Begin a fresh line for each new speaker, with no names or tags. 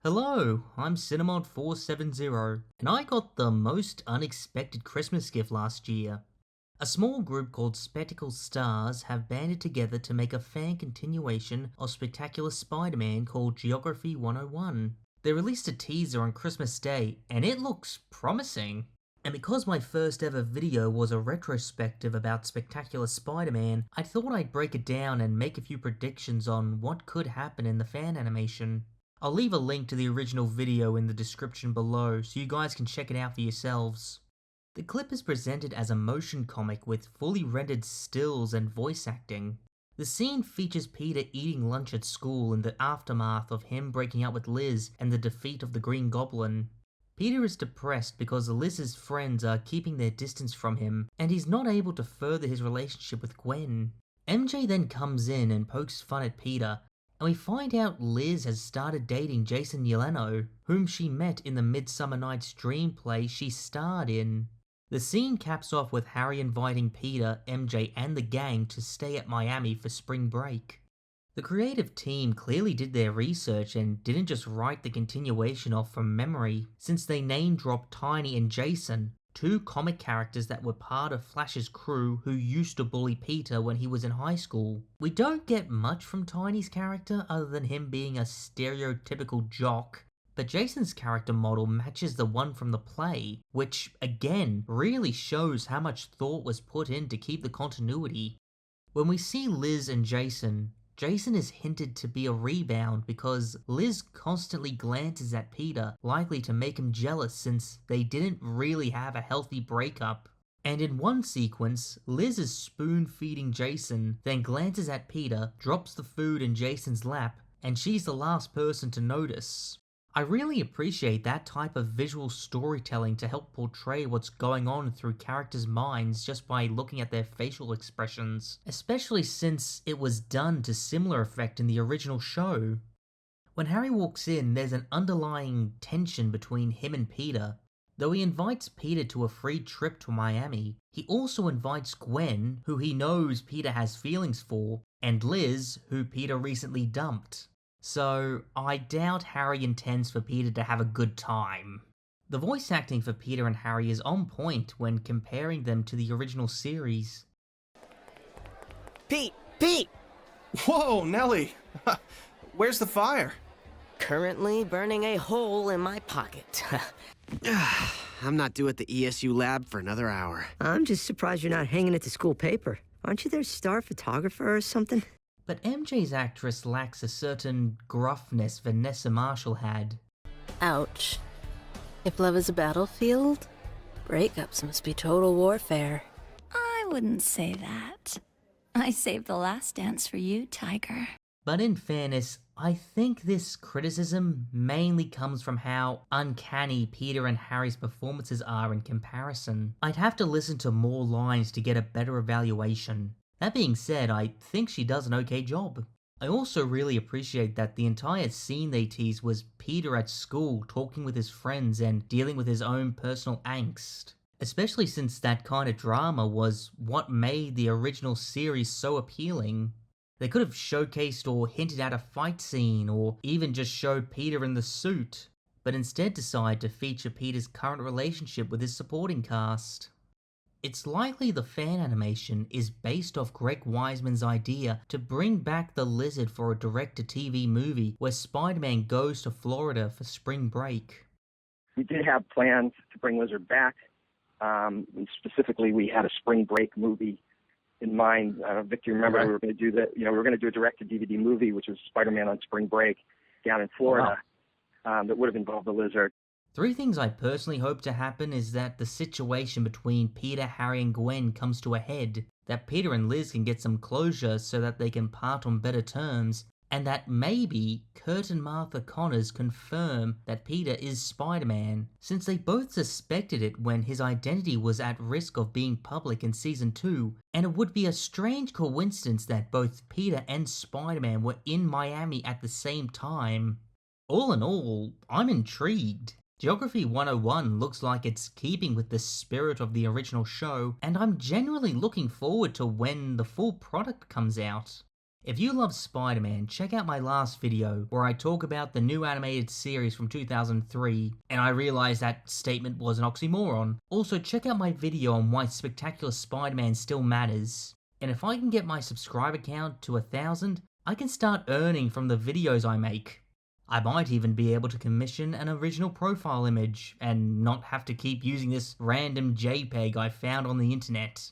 Hello, I'm Cinnamod470, and I got the most unexpected Christmas gift last year. A small group called Spectacle Stars have banded together to make a fan continuation of Spectacular Spider-Man called Geography 101. They released a teaser on Christmas Day, and it looks promising. And because my first ever video was a retrospective about Spectacular Spider-Man, I thought I'd break it down and make a few predictions on what could happen in the fan animation. I'll leave a link to the original video in the description below so you guys can check it out for yourselves. The clip is presented as a motion comic with fully rendered stills and voice acting. The scene features Peter eating lunch at school in the aftermath of him breaking up with Liz and the defeat of the Green Goblin. Peter is depressed because Liz's friends are keeping their distance from him, and he's not able to further his relationship with Gwen. MJ then comes in and pokes fun at Peter, and we find out Liz has started dating Jason Yeleno, whom she met in the Midsummer Night's Dream play she starred in. The scene caps off with Harry inviting Peter, MJ, and the gang to stay at Miami for spring break. The creative team clearly did their research and didn't just write the continuation off from memory, since they name-dropped Tiny and Jason, two comic characters that were part of Flash's crew who used to bully Peter when he was in high school. We don't get much from Tiny's character other than him being a stereotypical jock, but Jason's character model matches the one from the play, which, again, really shows how much thought was put in to keep the continuity. When we see Liz and Jason is hinted to be a rebound because Liz constantly glances at Peter, likely to make him jealous since they didn't really have a healthy breakup. And in one sequence, Liz is spoon-feeding Jason, then glances at Peter, drops the food in Jason's lap, and she's the last person to notice. I really appreciate that type of visual storytelling to help portray what's going on through characters' minds just by looking at their facial expressions, especially since it was done to similar effect in the original show. When Harry walks in, there's an underlying tension between him and Peter. Though he invites Peter to a free trip to Miami, he also invites Gwen, who he knows Peter has feelings for, and Liz, who Peter recently dumped. So, I doubt Harry intends for Peter to have a good time. The voice acting for Peter and Harry is on point when comparing them to the original series.
Pete!
Whoa, Nelly! Where's the fire?
Currently burning a hole in my pocket.
I'm not due at the ESU lab for another hour.
I'm just surprised you're not hanging at the school paper. Aren't you their star photographer or something?
But MJ's actress lacks a certain gruffness Vanessa Marshall had.
Ouch. If love is a battlefield, breakups must be total warfare.
I wouldn't say that. I saved the last dance for you, Tiger.
But in fairness, I think this criticism mainly comes from how uncanny Peter and Harry's performances are in comparison. I'd have to listen to more lines to get a better evaluation. That being said, I think she does an okay job. I also really appreciate that the entire scene they teased was Peter at school talking with his friends and dealing with his own personal angst. Especially since that kind of drama was what made the original series so appealing. They could have showcased or hinted at a fight scene, or even just showed Peter in the suit, but instead decided to feature Peter's current relationship with his supporting cast. It's likely the fan animation is based off Greg Weisman's idea to bring back the Lizard for a direct-to-TV movie where Spider-Man goes to Florida for spring break.
We did have plans to bring Lizard back. Specifically, we had a spring break movie in mind. Victor, remember we were going to do that. We were going to do a direct-to-DVD movie, which was Spider-Man on spring break down in Florida. That would have involved the Lizard.
Three things I personally hope to happen is that the situation between Peter, Harry, and Gwen comes to a head, that Peter and Liz can get some closure so that they can part on better terms, and that maybe Kurt and Martha Connors confirm that Peter is Spider-Man, since they both suspected it when his identity was at risk of being public in Season 2, and it would be a strange coincidence that both Peter and Spider-Man were in Miami at the same time. All in all, I'm intrigued. Geography 101 looks like it's keeping with the spirit of the original show, and I'm genuinely looking forward to when the full product comes out. If you love Spider-Man, check out my last video where I talk about the new animated series from 2003, and I realized that statement was an oxymoron. Also, check out my video on why Spectacular Spider-Man still matters. And if I can get my subscriber count to 1,000, I can start earning from the videos I make. I might even be able to commission an original profile image and not have to keep using this random JPEG I found on the internet.